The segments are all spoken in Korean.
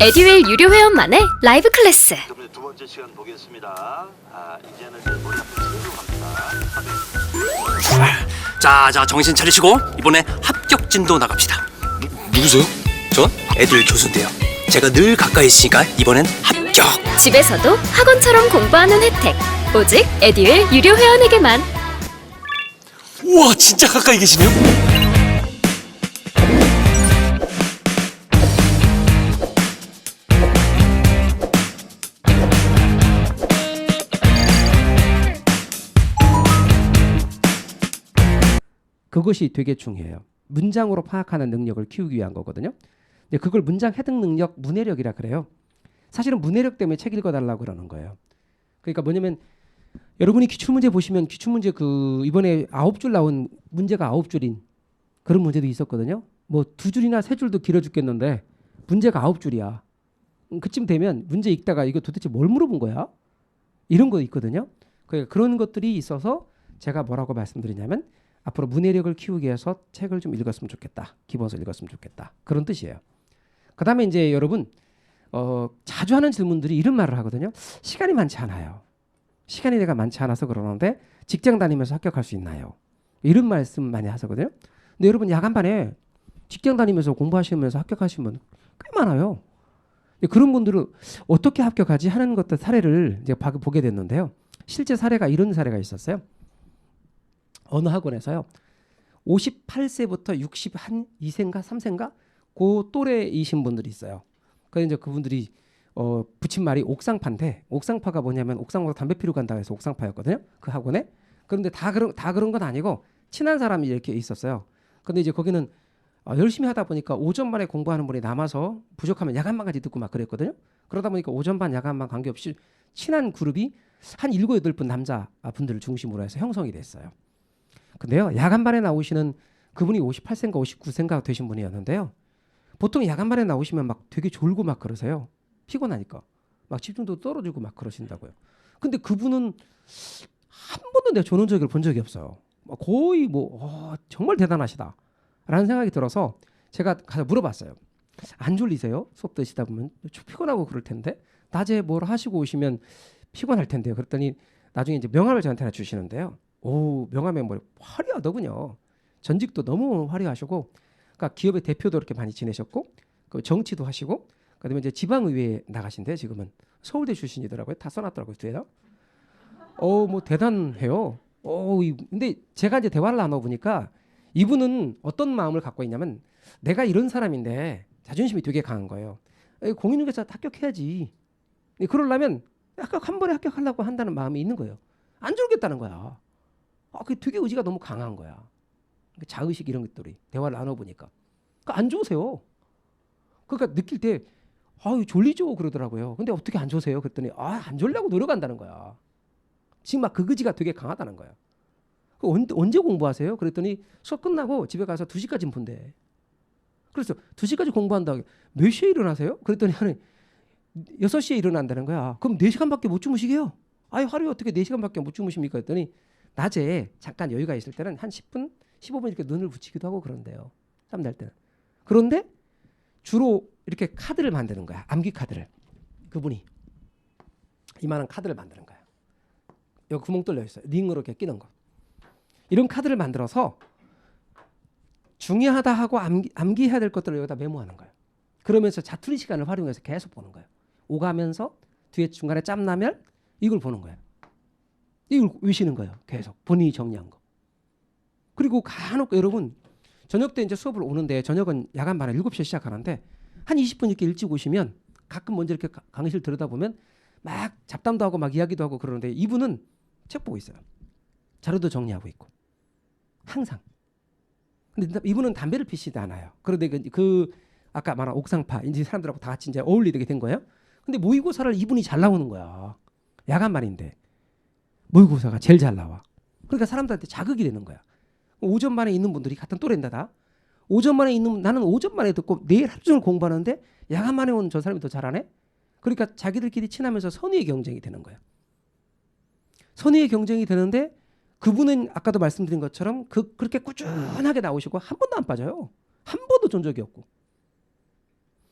에듀윌 유료 회원만의 라이브 클래스. 두 번째 시간 보겠습니다. 이제는 이제 머리 앞에 갑니다. 자, 정신 차리시고 이번에 합격 진도 나갑시다. 누구세요? 전 애들 교수인데요. 제가 늘 가까이 있으니까 이번엔 합격. 집에서도 학원처럼 공부하는 혜택. 오직 에듀윌 유료 회원에게만. 우와, 진짜 가까이 계시네요. 그것이 되게 중요해요. 문장으로 파악하는 능력을 키우기 위한 거거든요. 근데 그걸 문장 해석 능력, 문해력이라 그래요. 사실은 문해력 때문에 책 읽어달라고 그러는 거예요. 그러니까 뭐냐면 여러분이 기출문제 보시면 기출문제 그 이번에 9줄 나온 문제가 9줄인 그런 문제도 있었거든요. 뭐 2줄이나 3줄도 길어 죽겠는데 문제가 9줄이야. 그쯤 되면 문제 읽다가 이거 도대체 뭘 물어본 거야? 이런 거 있거든요. 그러니까 그런 것들이 있어서 제가 뭐라고 말씀드리냐면 앞으로 문해력을 키우기 위해서 책을 좀 읽었으면 좋겠다. 기본서 읽었으면 좋겠다. 그런 뜻이에요. 그 다음에 이제 여러분 자주 하는 질문들이 이런 말을 하거든요. 시간이 많지 않아요. 시간이 내가 많지 않아서 그러는데 직장 다니면서 합격할 수 있나요? 이런 말씀 많이 하거든요. 근데 여러분 야간반에 직장 다니면서 공부하시면서 합격하신 분 꽤 많아요. 그런 분들은 어떻게 합격하지 하는 것들 사례를 이제 보게 됐는데요. 실제 사례가 이런 사례가 있었어요. 어느 학원에서요. 58세부터 62세인가 3세인가 그 또래이신 분들이 있어요. 그래서 이제 그분들이 붙인 말이 옥상파인데 옥상파가 뭐냐면 옥상으로 담배 피러 간다고 해서 옥상파였거든요. 그 학원에. 그런데 다 그런 건 아니고 친한 사람이 이렇게 있었어요. 근데 이제 거기는 열심히 하다 보니까 오전반에 공부하는 분이 남아서 부족하면 야간반까지 듣고 막 그랬거든요. 그러다 보니까 오전반 야간반 관계없이 친한 그룹이 한 7, 8분 남자 분들을 중심으로 해서 형성이 됐어요. 근데요. 야간반에 나오시는 그분이 58세인가 59세인가 되신 분이었는데요. 보통 야간반에 나오시면 막 되게 졸고 막 그러세요. 피곤하니까. 막 집중도 떨어지고 막 그러신다고요. 근데 그분은 한 번도 내가 조는 적을 본 적이 없어요. 거의 정말 대단하시다. 라는 생각이 들어서 제가 가서 물어봤어요. 안 졸리세요? 수업 듣시다 보면 피곤하고 그럴 텐데 낮에 뭘 하시고 오시면 피곤할 텐데요. 그랬더니 나중에 이제 명함을 저한테 하나 주시는데요. 오, 명함에 뭐 화려하더군요. 전직도 너무 화려하시고, 그러니까 기업의 대표도 이렇게 많이 지내셨고, 그 정치도 하시고, 그다음에 이제 지방의회에 나가신데 지금은 서울대 출신이더라고요. 다 써놨더라고요 뒤에다. 뭐 대단해요. 근데 제가 이제 대화를 나눠보니까 이분은 어떤 마음을 갖고 있냐면 내가 이런 사람인데 자존심이 되게 강한 거예요. 공인중개사 합격해야지. 그러려면 한 번에 합격하려고 한다는 마음이 있는 거예요. 안 졸겠다는 거야. 그게 되게 의지가 너무 강한 거야. 자의식 이런 것들이 대화를 나눠보니까 안 좋으세요. 그러니까 느낄 때 졸리죠 그러더라고요. 근데 어떻게 안 좋으세요? 그랬더니 안 졸려고 노력한다는 거야. 지금 막 그 의지가 되게 강하다는 거야. 언제 공부하세요? 그랬더니 수업 끝나고 집에 가서 2시까지 본대. 그래서 2시까지 공부한다고 몇 시에 일어나세요? 그랬더니 6시에 일어난다는 거야. 그럼 4시간밖에 못 주무시게요? 하루에 어떻게 4시간밖에 못 주무십니까? 했더니 낮에 잠깐 여유가 있을 때는 한 10분, 15분 이렇게 눈을 붙이기도 하고 그런데요. 땀 날 때는. 그런데 주로 이렇게 카드를 만드는 거야. 암기 카드를. 그분이 이만한 카드를 만드는 거야. 여기 구멍 뚫려 있어요. 링으로 이렇게 끼는 거. 이런 카드를 만들어서 중요하다 하고 암기해야 될 것들을 여기다 메모하는 거예요. 그러면서 자투리 시간을 활용해서 계속 보는 거예요. 오가면서 뒤에 중간에 짬 나면 이걸 보는 거예요. 이걸 외시는 거예요. 계속 본인이 정리한 거. 그리고 간혹 여러분 저녁 때 이제 수업을 오는데 저녁은 야간반에 7시에 시작하는데 한 20분 이렇게 일찍 오시면 가끔 먼저 이렇게 강의실 들여다보면 막 잡담도 하고 막 이야기도 하고 그러는데 이분은 책 보고 있어요. 자료도 정리하고 있고 항상. 근데 이분은 담배를 피시지 않아요. 그런데 그 아까 말한 옥상파 이제 사람들하고 다 같이 이제 어울리게 된 거예요. 근데 모의고사를 이분이 잘 나오는 거야. 야간반인데 모의고사가 제일 잘 나와. 그러니까 사람들한테 자극이 되는 거야. 오전반에 있는 분들이 같은 또래인데다 오전반에 있는 나는 오전반에 듣고 내일 하루 종일 공부하는데 야간반에 온 저 사람이 더 잘하네. 그러니까 자기들끼리 친하면서 선의의 경쟁이 되는 거야. 선의의 경쟁이 되는데 그분은 아까도 말씀드린 것처럼 그렇게 꾸준하게 나오시고 한 번도 안 빠져요. 한 번도 전 적이 없고.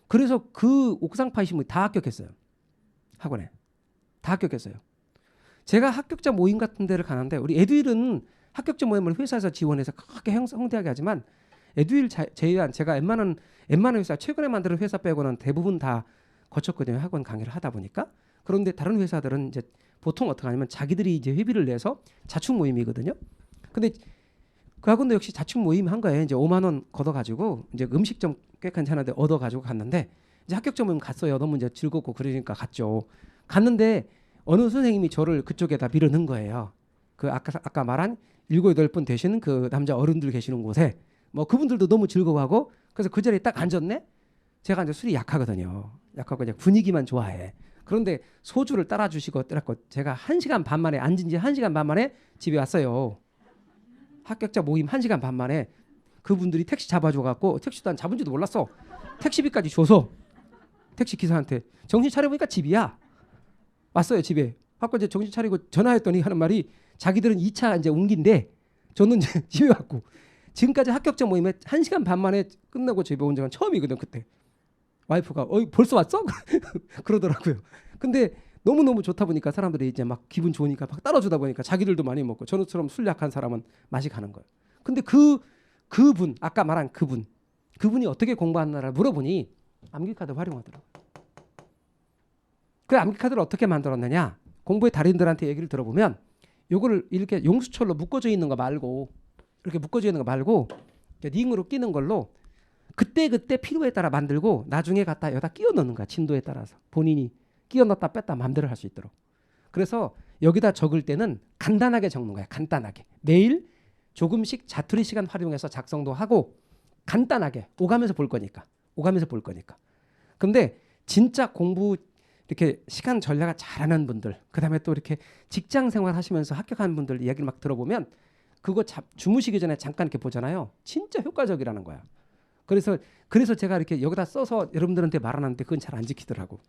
그래서 그 옥상 파이신 분이 다 합격했어요. 학원에. 다 합격했어요. 제가 합격자 모임 같은 데를 가는데 우리 에듀윌은 합격자 모임을 회사에서 지원해서 크게 성대하게 하지만 에듀윌 제외한 제가 웬만한 회사 최근에 만드는 회사 빼고는 대부분 다 거쳤거든요. 학원 강의를 하다 보니까. 그런데 다른 회사들은 이제 보통 어떻게 하냐면 자기들이 이제 회비를 내서 자축 모임이거든요. 근데 그 학원도 역시 자축 모임 한 거예요. 이제 5만 원 걷어가지고 이제 음식점 꽤 괜찮은데 얻어가지고 갔는데 이제 합격자 모임 갔어요. 너무 이제 즐겁고 그러니까 갔죠. 갔는데 어느 선생님이 저를 그쪽에다 밀어넣은 거예요. 그 아까 말한 7, 8분 되시는 그 남자 어른들 계시는 곳에 뭐 그분들도 너무 즐거워하고 그래서 그 자리에 딱 앉았네. 제가 이제 술이 약하거든요. 약하고 그냥 분위기만 좋아해. 그런데 소주를 따라주시고 제가 1시간 반 만에 앉은 지 1시간 반 만에 집에 왔어요. 합격자 모임 1시간 반 만에 그분들이 택시 잡아줘갖고 택시도 안 잡은지도 몰랐어. 택시비까지 줘서 택시 기사한테 정신 차려보니까 집이야. 왔어요 집에. 아까 이제 정신 차리고 전화했더니 하는 말이 자기들은 2차 이제 옮긴데 저는 이제 집에 왔고 지금까지 합격자 모임에 1시간 반 만에 끝나고 집에 온 적은 처음이거든 그때. 와이프가 벌써 왔어? 그러더라고요. 근데 너무너무 좋다 보니까 사람들이 이제 막 기분 좋으니까 막 따라주다 보니까 자기들도 많이 먹고 저처럼 술 약한 사람은 맛이 가는 거예요. 근데 그분 아까 말한 그분이 어떻게 공부하느냐를 물어보니 암기카드 활용하더라고요. 그 암기카드를 어떻게 만들었느냐 공부의 달인들한테 얘기를 들어보면 요거를 이렇게 용수철로 묶어져 있는 거 말고 이렇게 묶어져 있는 거 말고 링으로 끼는 걸로 그때 필요에 따라 만들고 나중에 갖다 여기다 끼워 넣는 거야. 진도에 따라서 본인이 끼워 넣었다 뺐다 마음대로 할 수 있도록. 그래서 여기다 적을 때는 간단하게 적는 거야. 간단하게. 매일 조금씩 자투리 시간 활용해서 작성도 하고 간단하게 오가면서 볼 거니까. 근데 진짜 공부 이렇게 시간 전략을 잘하는 분들 그다음에 또 이렇게 직장 생활 하시면서 합격한 분들 이야기를 막 들어보면 그거 주무시기 전에 잠깐 이렇게 보잖아요. 진짜 효과적이라는 거야. 그래서 제가 이렇게 여기다 써서 여러분들한테 말하는데 그건 잘 안 지키더라고.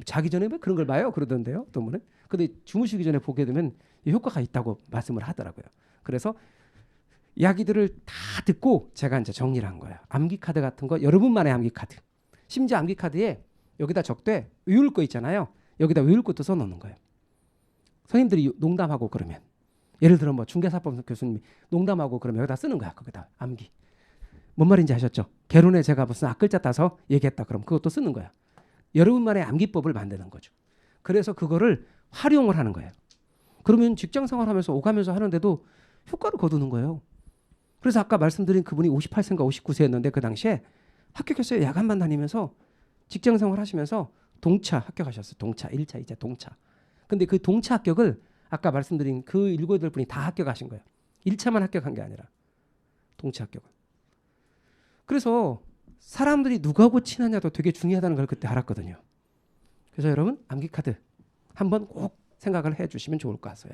자기 전에 왜 그런 걸 봐요? 그러던데요. 또 뭐는. 근데 주무시기 전에 보게 되면 효과가 있다고 말씀을 하더라고요. 그래서 이야기들을 다 듣고 제가 이제 정리를 한 거예요. 암기 카드 같은 거 여러분만의 암기 카드. 심지어 암기 카드에 여기다 적되 외울 거 있잖아요. 여기다 외울 것도 써놓는 거예요. 선생님들이 농담하고 그러면 예를 들어 뭐 중개사법 교수님이 농담하고 그러면 여기다 쓰는 거야. 거기다 암기. 뭔 말인지 아셨죠? 개론에 제가 무슨 앞글자 따서 얘기했다 그럼 그것도 쓰는 거야. 여러분만의 암기법을 만드는 거죠. 그래서 그거를 활용을 하는 거예요. 그러면 직장 생활하면서 오가면서 하는데도 효과를 거두는 거예요. 그래서 아까 말씀드린 그분이 58세인가 59세였는데 그 당시에 합격했어요. 야간만 다니면서 직장 생활 하시면서 동차 합격하셨어요. 동차 1차 2차 동차. 근데 그 동차 합격을 아까 말씀드린 그 7, 8분이 다 합격하신 거예요. 1차만 합격한 게 아니라 동차 합격을. 그래서 사람들이 누구하고 친하냐도 되게 중요하다는 걸 그때 알았거든요. 그래서 여러분 암기 카드 한번 꼭 생각을 해주시면 좋을 것 같아요.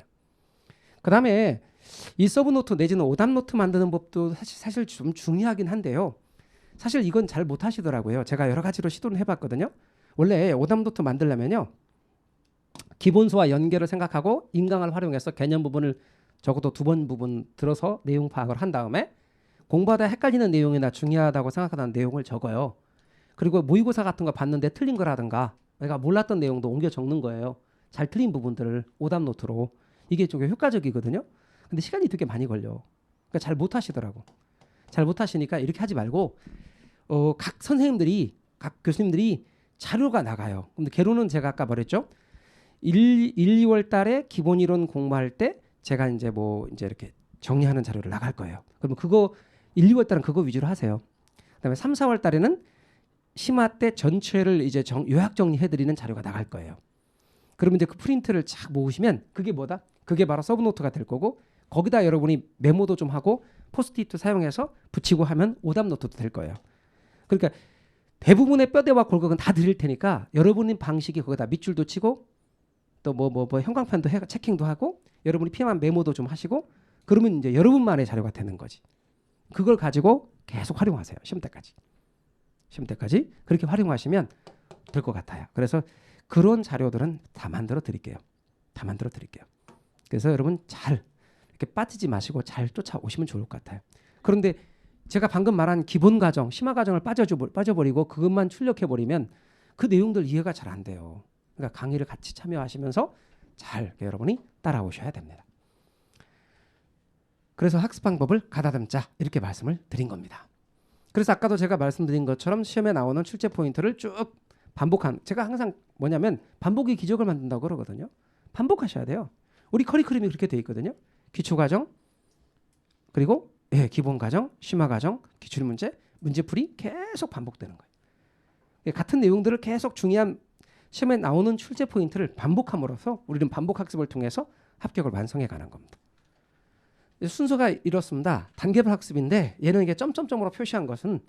그 다음에 이 서브노트 내지는 오답노트 만드는 법도 사실 좀 중요하긴 한데요. 사실 이건 잘 못하시더라고요. 제가 여러 가지로 시도를 해봤거든요. 원래 오답노트 만들려면요. 기본소와 연계를 생각하고 인강을 활용해서 개념 부분을 적어도 2번 부분 들어서 내용 파악을 한 다음에 공부하다 헷갈리는 내용이나 중요하다고 생각하는 내용을 적어요. 그리고 모의고사 같은 거 봤는데 틀린 거라든가 내가 몰랐던 내용도 옮겨 적는 거예요. 잘 틀린 부분들을 오답노트로. 이게 좀 효과적이거든요. 근데 시간이 되게 많이 걸려. 그러니까 잘 못하시더라고. 잘 못하시니까 이렇게 하지 말고 각 선생님들이 각 교수님들이 자료가 나가요. 근데 개론은 제가 아까 말했죠. 2월 달에 기본 이론 공부할 때 제가 이제 이렇게 정리하는 자료를 나갈 거예요. 그러면 그거 1, 2월 달은 그거 위주로 하세요. 그다음에 3, 4월 달에는 심화 때 전체를 이제 요약 정리해 드리는 자료가 나갈 거예요. 그러면 이제 그 프린트를 쫙 모으시면 그게 뭐다? 그게 바로 서브노트가 될 거고 거기다 여러분이 메모도 좀 하고 포스트잇도 사용해서 붙이고 하면 오답노트도 될 거예요. 그러니까 대부분의 뼈대와 골격은 다 드릴 테니까 여러분의 방식이 거기다 밑줄도 치고 또 뭐 형광펜도 체킹도 하고 여러분이 필요한 메모도 좀 하시고 그러면 이제 여러분만의 자료가 되는 거지. 그걸 가지고 계속 활용하세요. 시험 때까지 그렇게 활용하시면 될 것 같아요. 그래서 그런 자료들은 다 만들어 드릴게요. 그래서 여러분 잘 이렇게 빠지지 마시고 잘 쫓아오시면 좋을 것 같아요. 그런데 제가 방금 말한 기본 과정, 심화 과정을 빠져버리고 그것만 출력해버리면 그 내용들 이해가 잘 안 돼요. 그러니까 강의를 같이 참여하시면서 잘 여러분이 따라오셔야 됩니다. 그래서 학습 방법을 가다듬자 이렇게 말씀을 드린 겁니다. 그래서 아까도 제가 말씀드린 것처럼 시험에 나오는 출제 포인트를 쭉 반복한, 제가 항상 뭐냐면 반복이 기적을 만든다고 그러거든요. 반복하셔야 돼요. 우리 커리큘럼이 그렇게 돼 있거든요. 기초과정, 그리고 기본 과정, 심화 과정, 기출문제, 문제풀이 계속 반복되는 거예요. 같은 내용들을 계속 중요한 시험에 나오는 출제 포인트를 반복함으로써 우리는 반복 학습을 통해서 합격을 완성해 가는 겁니다. 순서가 이렇습니다. 단계별 학습인데 얘는 이게 점점점으로 표시한 것은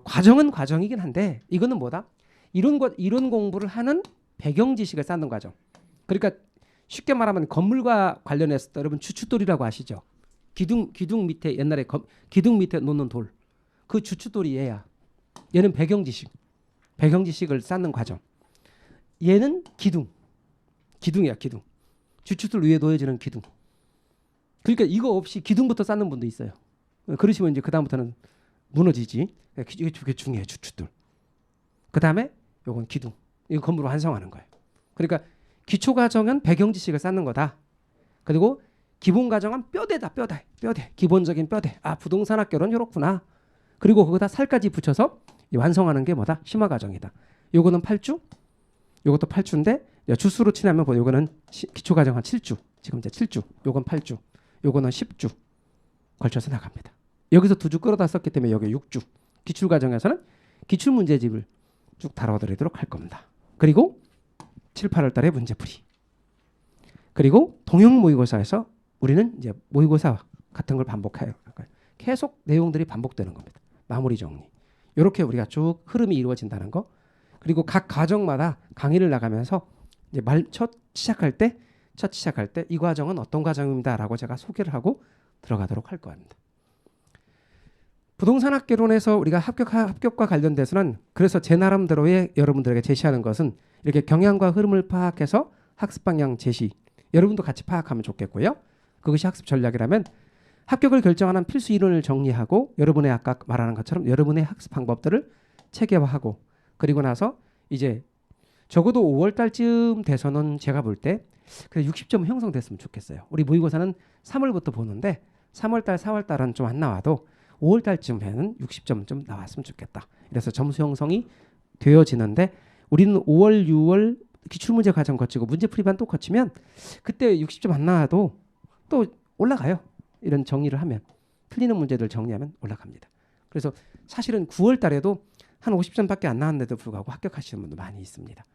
과정은 과정이긴 한데 이거는 뭐다? 이론 공부를 하는 배경 지식을 쌓는 과정. 그러니까 쉽게 말하면 건물과 관련해서 여러분 주춧돌이라고 아시죠? 기둥 밑에 옛날에 기둥 밑에 놓는 돌. 그 주춧돌이 얘야. 얘는 배경 지식을 쌓는 과정. 얘는 기둥이야, 기둥. 주춧돌 위에 놓여지는 기둥. 그러니까 이거 없이 기둥부터 쌓는 분도 있어요. 그러시면 이제 그 다음부터는 무너지지. 이게 중요해, 주춧돌. 그 다음에 요건 기둥. 이거 건물을 완성하는 거예요. 그러니까 기초 과정은 배경 지식을 쌓는 거다. 그리고 기본 과정은 뼈대다, 뼈대. 기본적인 뼈대. 아, 부동산 학교는 이렇구나. 그리고 거기다 살까지 붙여서 완성하는 게 뭐다? 심화 과정이다. 요거는 8주. 요것도 8주인데 주수로 치면 요거는 기초 과정 한 7주. 지금 이제 7주. 요건 8주. 요거는 10주 걸쳐서 나갑니다. 여기서 2주 끌어다 썼기 때문에 여기 6주. 기출 과정에서는 기출 문제집을 쭉 다뤄드리도록 할 겁니다. 그리고 7, 8월 달에 문제풀이. 그리고 동형 모의고사에서 우리는 이제 모의고사 같은 걸 반복해요. 계속 내용들이 반복되는 겁니다. 마무리 정리. 이렇게 우리가 쭉 흐름이 이루어진다는 거. 그리고 각 과정마다 강의를 나가면서 이제 첫 시작할 때 이 과정은 어떤 과정입니다라고 제가 소개를 하고 들어가도록 할 겁니다. 부동산 학개론에서 우리가 합격과 관련돼서는 그래서 제 나름대로의 여러분들에게 제시하는 것은 이렇게 경향과 흐름을 파악해서 학습 방향 제시. 여러분도 같이 파악하면 좋겠고요. 그것이 학습 전략이라면 합격을 결정하는 필수 이론을 정리하고 여러분의 아까 말하는 것처럼 여러분의 학습 방법들을 체계화하고 그리고 나서 이제 적어도 5월 달쯤 돼서는 제가 볼 때 60점 형성됐으면 좋겠어요. 우리 모의고사는 3월부터 보는데 3월 달, 4월 달은 좀 안 나와도 5월 달쯤에는 60점 좀 나왔으면 좋겠다. 그래서 점수 형성이 되어지는데 우리는 5월, 6월 기출문제 과정 거치고 문제풀이반 또 거치면 그때 60점 안 나와도 또 올라가요. 이런 정리를 하면 틀리는 문제들 정리하면 올라갑니다. 그래서 사실은 9월 달에도 한 50점밖에 안 나왔는데도 불구하고 합격하시는 분도 많이 있습니다.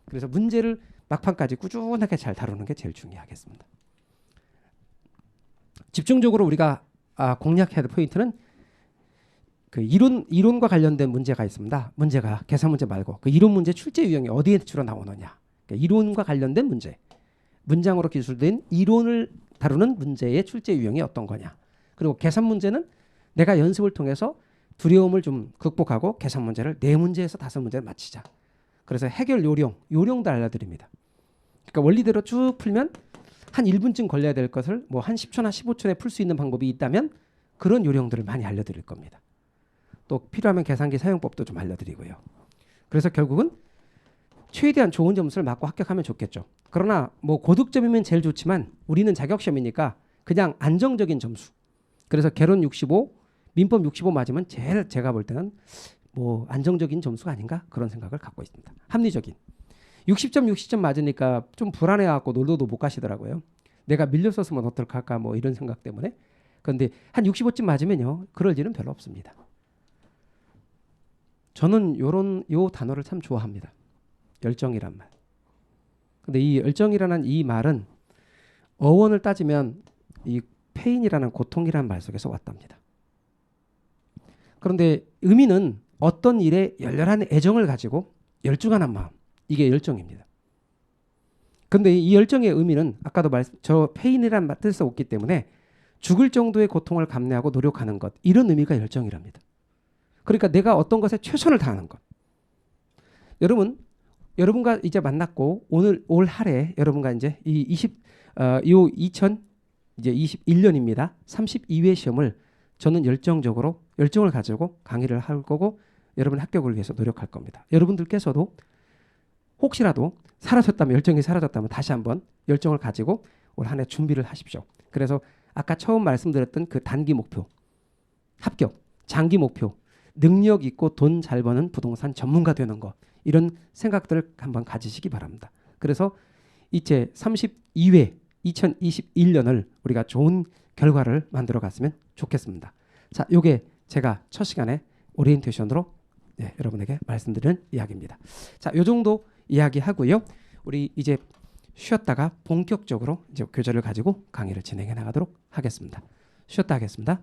그래서 문제를 막판까지 꾸준하게 잘 다루는 게 제일 중요하겠습니다. 집중적으로 우리가 공략해야 될 포인트는 그 이론과 관련된 문제가 있습니다. 문제가 계산 문제 말고 그 이론 문제 출제 유형이 어디에 주로 나오느냐. 그러니까 이론과 관련된 문제. 문장으로 기술된 이론을 다루는 문제의 출제 유형이 어떤 거냐. 그리고 계산 문제는 내가 연습을 통해서 두려움을 좀 극복하고 계산 문제를 4문제에서 5문제를 맞히자. 그래서 해결 요령도 알려드립니다. 그러니까 원리대로 쭉 풀면 한 1분쯤 걸려야 될 것을 뭐 한 10초나 15초에 풀 수 있는 방법이 있다면 그런 요령들을 많이 알려드릴 겁니다. 또 필요하면 계산기 사용법도 좀 알려드리고요. 그래서 결국은 최대한 좋은 점수를 맞고 합격하면 좋겠죠. 그러나 뭐 고득점이면 제일 좋지만 우리는 자격시험이니까 그냥 안정적인 점수. 그래서 개론 65, 민법 65 맞으면 제일 제가 볼 때는 뭐 안정적인 점수가 아닌가 그런 생각을 갖고 있습니다. 합리적인. 60점 맞으니까 좀 불안해갖고 놀러도 못 가시더라고요. 내가 밀렸었으면 어떨까 뭐 이런 생각 때문에. 그런데 한 65점 맞으면요. 그럴 일은 별로 없습니다. 저는 요 단어를 참 좋아합니다. 열정이란 말. 근데 이 열정이라는 이 말은 어원을 따지면 이 페인이라는 고통이라는 말 속에서 왔답니다. 그런데 의미는 어떤 일에 열렬한 애정을 가지고 열중하는 마음. 이게 열정입니다. 그런데 이 열정의 의미는 아까도 저 페인이라는 뜻에서 왔기 때문에 죽을 정도의 고통을 감내하고 노력하는 것. 이런 의미가 열정이랍니다. 그러니까 내가 어떤 것에 최선을 다하는 것. 여러분과 이제 만났고 올 할해 여러분과 이제 이 2021년입니다. 32회 시험을 저는 열정을 가지고 강의를 할 거고 여러분의 합격을 위해서 노력할 겁니다. 여러분들께서도 혹시라도 열정이 사라졌다면 다시 한번 열정을 가지고 올 한 해 준비를 하십시오. 그래서 아까 처음 말씀드렸던 그 단기 목표, 합격, 장기 목표, 능력 있고 돈 잘 버는 부동산 전문가 되는 거, 이런 생각들을 한번 가지시기 바랍니다. 그래서 이제 32회 2021년을 우리가 좋은 결과를 만들어 갔으면 좋겠습니다. 자, 요게 제가 첫 시간에 오리엔테이션으로 여러분에게 말씀드리는 이야기입니다. 자, 요 정도 이야기하고요. 우리 이제 쉬었다가 본격적으로 이제 교재를 가지고 강의를 진행해 나가도록 하겠습니다. 쉬었다 하겠습니다.